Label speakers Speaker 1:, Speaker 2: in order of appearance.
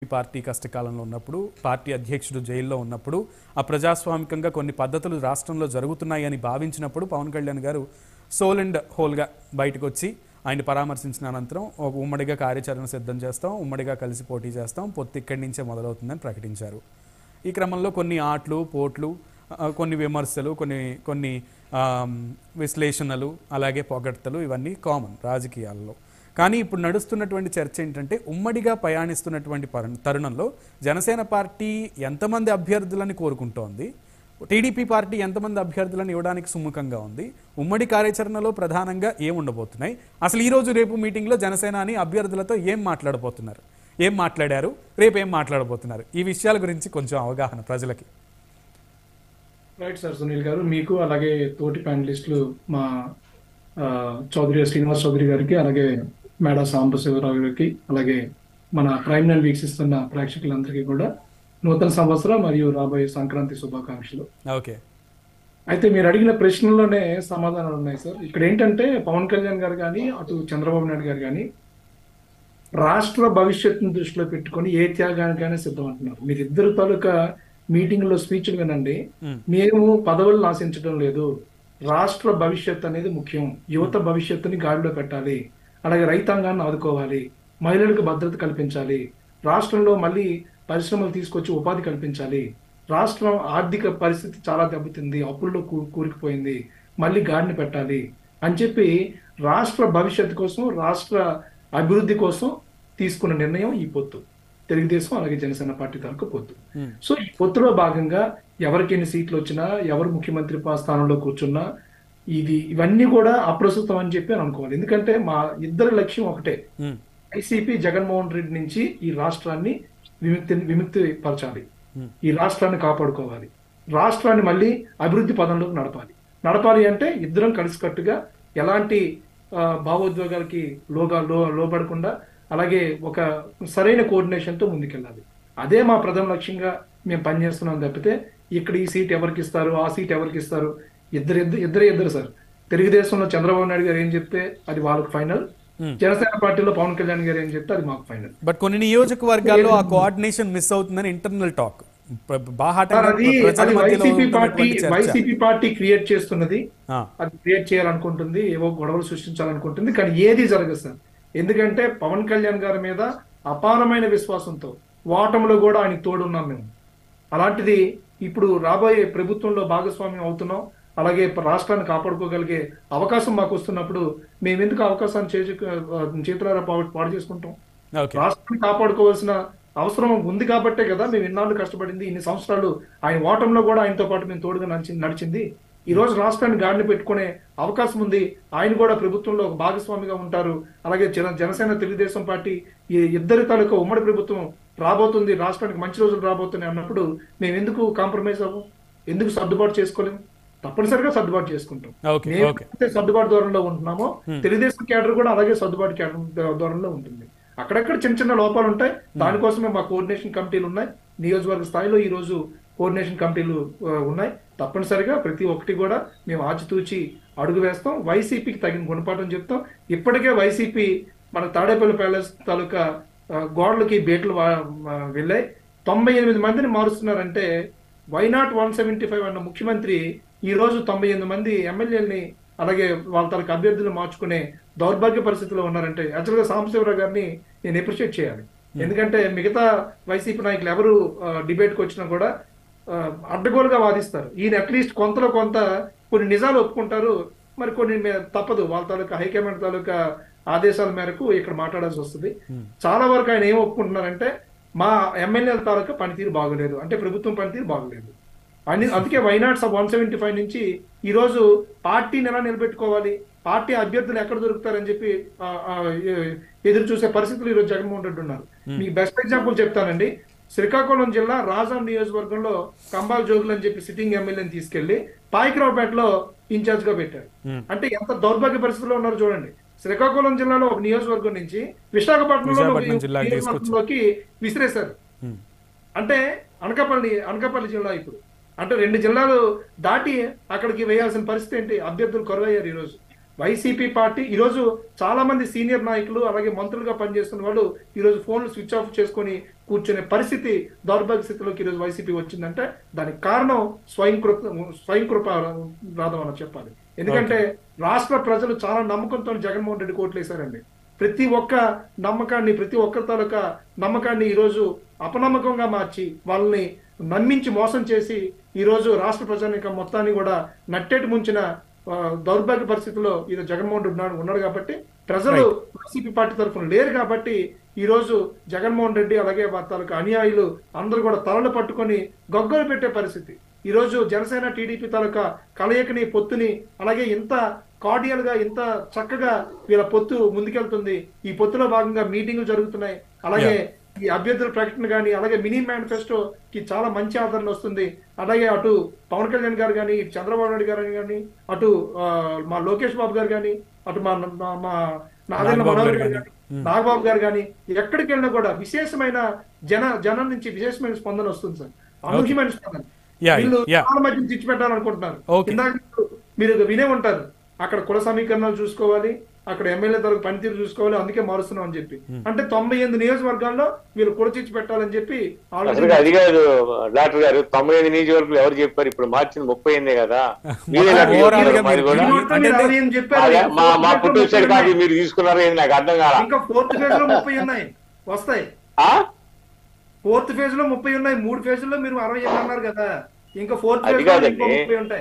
Speaker 1: Party కష్టకాలంలో ఉన్నప్పుడు party అధ్యక్షుడు జైల్లో ఉన్నప్పుడు అప్రజాస్వామికంగా కొన్ని పద్ధతులు రాష్ట్రంలో జరుగుతున్నాయని భావించినప్పుడు పవన్ కళ్యాణ్ గారు సోల్ అండ్ హోల్గా బయటకు వచ్చి ఆయన పరామర్శించిన అనంతరం ఒక ఉమ్మడిగా కార్యాచరణ సిద్ధం చేస్తాం, ఉమ్మడిగా కలిసి పోటీ చేస్తాం, పొత్తు ఇక్కడి నుంచే మొదలవుతుందని ప్రకటించారు. ఈ క్రమంలో కొన్ని ఆటలు పోట్లు, కొన్ని విమర్శలు, కొన్ని విశ్లేషణలు, అలాగే పొగడ్తలు ఇవన్నీ కామన్ రాజకీయాల్లో. కానీ ఇప్పుడు నడుస్తున్నటువంటి చర్చ ఏంటంటే ఉమ్మడిగా ప్రయాణిస్తున్నటువంటి తరుణంలో జనసేన పార్టీ ఎంతమంది అభ్యర్థులని కోరుకుంటోంది, టీడీపీ పార్టీ ఎంతమంది అభ్యర్థులను ఇవ్వడానికి సుముఖంగా ఉంది, ఉమ్మడి కార్యాచరణలో ప్రధానంగా ఏం ఉండబోతున్నాయి, అసలు ఈరోజు రేపు మీటింగ్లో జనసేన అని అభ్యర్థులతో ఏం మాట్లాడబోతున్నారు, ఏం మాట్లాడారు, రేపు ఏం మాట్లాడబోతున్నారు, ఈ విషయాల గురించి కొంచెం అవగాహన ప్రజలకి.
Speaker 2: రైట్ సార్ సునీల్ గారు, మీకు అలాగే తోటి ప్యానలిస్టులు మా చౌదరి శ్రీనివాస్ చౌదరి గారికి, అలాగే మేడా సాంబశివరావు గారికి, అలాగే మన ప్రైమ్ నైన్ వీక్షిస్తున్న ప్రేక్షకులందరికీ కూడా నూతన సంవత్సరం మరియు రాబోయే సంక్రాంతి శుభాకాంక్షలు.
Speaker 1: ఓకే,
Speaker 2: అయితే మీరు అడిగిన ప్రశ్నల్లోనే సమాధానాలు ఉన్నాయి సార్. ఇక్కడ ఏంటంటే పవన్ కళ్యాణ్ గారు కానీ అటు చంద్రబాబు నాయుడు గారు కానీ రాష్ట్ర భవిష్యత్తును దృష్టిలో పెట్టుకొని ఏ త్యాగానికైనా సిద్ధం అంటున్నారు. మీరిద్దరు తాలూకా మీటింగ్ లో స్పీచ్లు వినండి. మేము పదవులను ఆశించడం లేదు, రాష్ట్ర భవిష్యత్ అనేది ముఖ్యం, యువత భవిష్యత్తుని గాడిలో పెట్టాలి, అలాగే రైతాంగాన్ని ఆదుకోవాలి, మహిళలకు భద్రత కల్పించాలి, రాష్ట్రంలో మళ్ళీ పరిశ్రమలు తీసుకొచ్చి ఉపాధి కల్పించాలి, రాష్ట్రం ఆర్థిక పరిస్థితి చాలా దెబ్బతింది, అప్పుల్లో కూరుకుపోయింది, మళ్ళీ గాడిని పెట్టాలి అని చెప్పి రాష్ట్ర భవిష్యత్తు కోసం, రాష్ట్ర అభివృద్ధి కోసం తీసుకున్న నిర్ణయం ఈ పొత్తు, తెలుగుదేశం అలాగే జనసేన పార్టీ తాలూకు పొత్తు. సో ఈ పొత్తులో భాగంగా ఎవరికి ఎన్ని సీట్లు వచ్చినా, ఎవరు ముఖ్యమంత్రి స్థానంలో కూర్చున్నా ఇవన్నీ కూడా అప్రస్తుతం అని చెప్పి అనుకోవాలి. ఎందుకంటే మా ఇద్దరి లక్ష్యం ఒకటే, వైసీపీ జగన్మోహన్ రెడ్డి నుంచి ఈ రాష్ట్రాన్ని విముక్తి పరచాలి, ఈ రాష్ట్రాన్ని కాపాడుకోవాలి, రాష్ట్రాన్ని మళ్ళీ అభివృద్ధి పదంలోకి నడపాలి అంటే ఇద్దరం కలిసికట్టుగా ఎలాంటి భావోద్వేగాలకి లోబడకుండా, అలాగే ఒక సరైన కోఆర్డినేషన్తో ముందుకెళ్ళాలి. అదే మా ప్రథమ లక్ష్యంగా మేము పనిచేస్తున్నాం తప్పితే ఇక్కడ ఈ సీట్ ఎవరికి ఇస్తారు, ఆ సీట్ ఎవరికి ఇస్తారు, ఇద్దరు సార్. తెలుగుదేశంలో చంద్రబాబు నాయుడు గారు ఏం చెప్తే అది వాళ్ళకి ఫైనల్, జనసేన పార్టీలో పవన్ కళ్యాణ్ గారు ఏం చెప్తే అది మాకు ఫైనల్.
Speaker 1: బట్ కొన్ని నియోజకవర్గాల్లో ఆ కోఆర్డినేషన్ మిస్ అవుతుందని internal talk
Speaker 2: YCP party create చేస్తున్నది, అది క్రియేట్ చేయాలనుకుంటుంది, ఏవో గొడవలు సృష్టించాలనుకుంటుంది, కానీ ఏది జరగదు సార్. ఎందుకంటే పవన్ కళ్యాణ్ గారి మీద అపారమైన విశ్వాసంతో ఓటమిలో కూడా ఆయనకు తోడున్నాం మేము. అలాంటిది ఇప్పుడు రాబోయే ప్రభుత్వంలో భాగస్వామ్యం అవుతున్నాం, అలాగే రాష్ట్రాన్ని కాపాడుకోగలిగే అవకాశం మాకు వస్తున్నప్పుడు మేము ఎందుకు అవకాశాన్ని చేతులారా పాడు చేసుకుంటాం? రాష్ట్రాన్ని కాపాడుకోవాల్సిన అవసరం ఉంది కాబట్టే కదా మేము ఇన్నాళ్ళు కష్టపడింది, ఇన్ని సంవత్సరాలు ఆయన ఓటంలో కూడా ఆయనతో పాటు మేము తోడుగా నడిచింది. ఈ రోజు రాష్ట్రాన్ని గాడిని పెట్టుకునే అవకాశం ఉంది, ఆయన కూడా ప్రభుత్వంలో ఒక భాగస్వామిగా ఉంటారు, అలాగే జనసేన తెలుగుదేశం పార్టీ ఈ ఇద్దరి తాలూకా ఉమ్మడి ప్రభుత్వం రాబోతుంది, రాష్ట్రానికి మంచి రోజులు రాబోతున్నాయి అన్నప్పుడు మేము ఎందుకు కాంప్రమైజ్ అవ్వం, ఎందుకు సర్దుబాటు చేసుకోలేము? తప్పనిసరిగా సర్దుబాటు చేసుకుంటాం. మేమైతే సర్దుబాటు ధోరణిలో ఉంటున్నామో తెలుగుదేశం క్యాడర్ కూడా అలాగే సర్దుబాటు ధోరణిలో ఉంటుంది. అక్కడక్కడ చిన్న లోపాలు ఉంటాయి, దానికోసమే మా కోఆర్డినేషన్ కమిటీలు ఉన్నాయి, నియోజకవర్గ స్థాయిలో ఈ రోజు కోఆర్డినేషన్ కమిటీలు ఉన్నాయి. తప్పనిసరిగా ప్రతి ఒక్కటి కూడా మేము ఆచితూచి అడుగు వేస్తాం, వైసీపీకి తగిన గుణపాఠం చెప్తాం. ఇప్పటికే వైసీపీ మన తాడేపల్లి ప్యాలెస్ తాలూకా గోడలకి బేట్లు వెళ్ళాయి, 98 మందిని మారుస్తున్నారంటే వైనాట్ 175 అన్న ముఖ్యమంత్రి ఈ రోజు 98 మంది ఎమ్మెల్యేలని అలాగే వాళ్ళ తాలూకా అభ్యర్థులు మార్చుకునే దౌర్భాగ్య పరిస్థితిలో ఉన్నారంటే యాక్చువల్గా సాంబశివరావు గారిని నేను అప్రిషియేట్ చేయాలి. ఎందుకంటే మిగతా వైసీపీ నాయకులు ఎవరు డిబేట్కి వచ్చినా కూడా అడ్డగోలుగా వాదిస్తారు, ఈయన అట్లీస్ట్ కొంతలో కొంత కొన్ని నిజాలు ఒప్పుకుంటారు, మరి కొన్ని తప్పదు, వాళ్ళ తాలూకా హైకమాండ్ తాలూకా ఆదేశాల మేరకు ఇక్కడ మాట్లాడాల్సి వస్తుంది. చాలా వరకు ఆయన ఏం ఒప్పుకుంటున్నారంటే మా ఎమ్మెల్యేల తాలూకా పనితీరు బాగోలేదు, అంటే ప్రభుత్వం పనితీరు బాగోలేదు అని. అందుకే వైనాట్ 175 నుంచి ఈ రోజు పార్టీని ఎలా నిలబెట్టుకోవాలి, పార్టీ అభ్యర్థులు ఎక్కడ దొరుకుతారని చెప్పి ఎదురు చూసే పరిస్థితులు ఈరోజు జగన్మోహన్ రెడ్డి ఉన్నారు. మీకు బెస్ట్ ఎగ్జాంపుల్ చెప్తానండి. శ్రీకాకుళం జిల్లా రాజాం నియోజకవర్గంలో కంబాల్ జోగులు అని చెప్పి సిట్టింగ్ ఎమ్మెల్యేని తీసుకెళ్లి పాయకరావుపేటలో ఇన్ఛార్జ్ గా పెట్టారు. అంటే ఎంత దౌర్భాగ్య పరిస్థితిలో ఉన్నారు చూడండి. శ్రీకాకుళం జిల్లాలో ఒక నియోజకవర్గం నుంచి విశాఖపట్నంలోకి విసిరేశారు. అంటే అనకాపల్లి జిల్లా ఇప్పుడు అంటే 2 జిల్లాలు దాటి అక్కడికి వేయాల్సిన పరిస్థితి ఏంటి? అభ్యర్థులు కొరవయ్యారు. ఈరోజు వైసీపీ పార్టీ ఈరోజు చాలా మంది సీనియర్ నాయకులు అలాగే మంత్రులుగా పనిచేస్తున్న వాళ్ళు ఈరోజు ఫోన్లు స్విచ్ ఆఫ్ చేసుకొని కూర్చునే పరిస్థితి, దౌర్భాగ్య స్థితిలోకి ఈరోజు వైసీపీ వచ్చిందంటే దానికి కారణం స్వయం కృప రాధం అని చెప్పాలి. ఎందుకంటే రాష్ట్ర ప్రజలు చాలా నమ్మకంతో జగన్మోహన్ రెడ్డి కోట్లు వేశారండి. ప్రతి ఒక్క నమ్మకాన్ని, ప్రతి ఒక్క తాలూకా నమ్మకాన్ని ఈరోజు అపనమ్మకంగా మార్చి వాళ్ళని నమ్మించి మోసం చేసి ఈరోజు రాష్ట్ర ప్రజానీకం మొత్తాన్ని కూడా నట్టేటి ముంచిన దౌర్భాగ్య పరిస్థితుల్లో ఈరోజు జగన్మోహన్ రెడ్డి ఉన్నాడు కాబట్టి ప్రజలు వైసీపీ పార్టీ తరఫున లేరు కాబట్టి ఈ రోజు జగన్మోహన్ రెడ్డి అలాగే తాలూకా అనుయాయులు అందరూ కూడా తలలు పట్టుకొని గొగ్గలు పెట్టే పరిస్థితి. ఈ రోజు జనసేన టీడీపీ తాలూకా కలయికని, పొత్తుని, అలాగే ఇంత కార్డియల్ గా ఇంత చక్కగా వీళ్ళ పొత్తు ముందుకెళ్తుంది. ఈ పొత్తులో భాగంగా మీటింగ్లు జరుగుతున్నాయి. అలాగే ఈ అభ్యర్థుల ప్రకటన కానీ, అలాగే మినీ మేనిఫెస్టోకి చాలా మంచి ఆదరణ వస్తుంది. అలాగే అటు పవన్ కళ్యాణ్ గారు కానీ, ఇటు చంద్రబాబు నాయుడు గారు కానీ, అటు మా లోకేష్ బాబు గారు కానీ, అటు మా నాదెండ్ల మనోహర్ గారు కానీ, నాగబాబు గారు కానీ, ఎక్కడికి వెళ్ళినా కూడా విశేషమైన జనం నుంచి విశేషమైన స్పందన వస్తుంది సార్. అనూహ్యమైన స్పందన. వీళ్ళు చాలా మధ్య తెచ్చిపెట్టాలనుకుంటున్నారు. ఇందాక మీరు వినే ఉంటారు, అక్కడ కుల సమీకరణాలు చూసుకోవాలి, అక్కడ ఎమ్మెల్యే తరగతి పనితీరు చూసుకోవాలి, అందుకే మారుస్తున్నాం అని చెప్పి. అంటే 98 నియోజకవర్గాల్లో వీళ్ళు కులచిచ్చి పెట్టాలని చెప్పి
Speaker 3: అది కాదు డాక్టర్ గారు, 98 నియోజకవర్గాలు ఎవరు చెప్పారు? ఇప్పుడు మార్చింది 38 కదా. మా పుట్టు సైడ్ కాదు మీరు తీసుకున్నారు, నాకు అర్థం కాదు.
Speaker 2: ఇంకా 4th ఫేజ్ లో 30 ఉన్నాయి, వస్తాయి. 4th ఫేజ్ లో 30 ఉన్నాయి, 3 ఫేజ్ లో మీరు 60 అన్నారు కదా, ఇంకా 4th ఫేజ్ లో 30 ఉంటాయి.